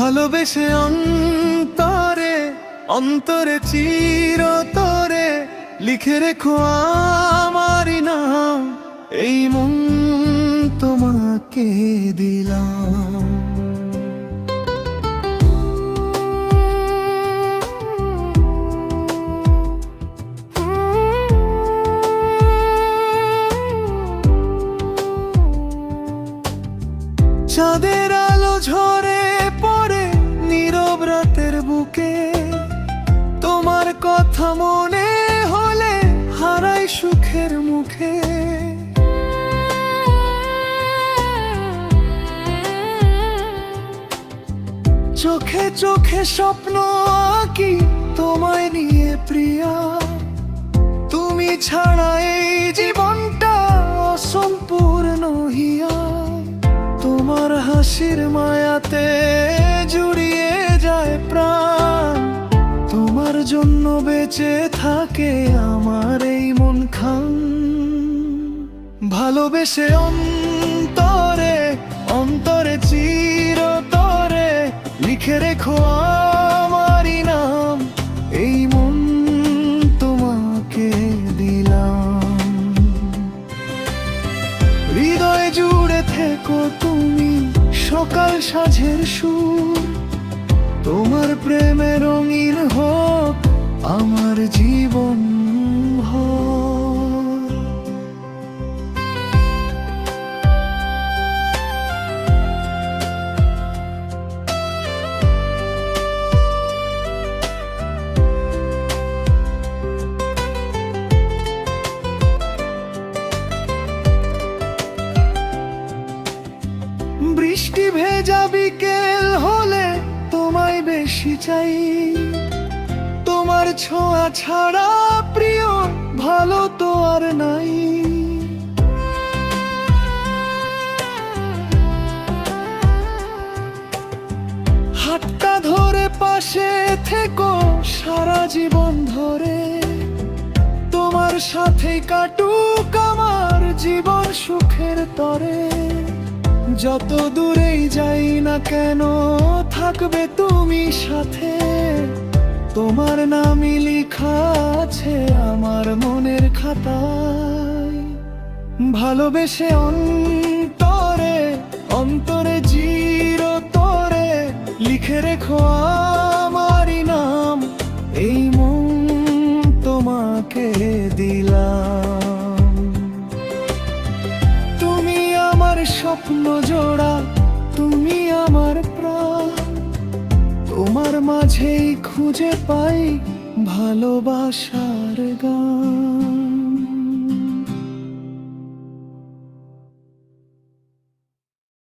ভালোবেসে অন্তরে অন্তরে চিরতরে লিখে রেখো আমারই নাম, এই মন তোমাকে দিলাম। চাঁদের আলো ঝরে পড়ে নীরব রাতের বুকে, তোমার কথা মনে হলে হারাই সুখের মুখে। চোখে চোখে স্বপ্ন আঁকি তোমায় নিয়ে প্রিয়া, তুমি ছাড়া এই জীবনটা অসম্পূর্ণ হিয়া। তোমার হাসির মায়াতে জুড়িয়ে যায় প্রাণ, তোমার জন্য বেঁচে থাকে আমার এই মন খান। ভালোবেসে অন্তরে অন্তরে চিরতরে লিখে রেখো আমারই নাম, এই মন তোমাকে দিলাম। হৃদয় জুড়ে থেকো তুমি সকাল সাঁঝের সুর, তোমার প্রেমে রঙিন হোক আমার জীবন ভর। বৃষ্টি ভেজা বিকেল হলে তোমায় বেশি চাই, তোমার ছোঁয়া ছাড়া প্রিয় ভালো তো আর নাই। হাতটা ধরে পাশে থেকো সারা জীবন ধরে, তোমার সাথে কাটুক আমার জীবন সুখের তরে। যত দূরেই যাই না কেন থাকবে তুমি সাথে, তোমার নামই লেখা আছে আমার মনের খাতায়। ভালোবেসে অন্তরে অন্তরে চিরতরে লিখে রেখো আমারই নাম, এই মন তোমাকে দিলাম। তুমি আমার স্বপ্ন জোড়া, তুমি আমার প্রাণ, তোমার মাঝেই খুঁজে পাই ভালোবাসার গান।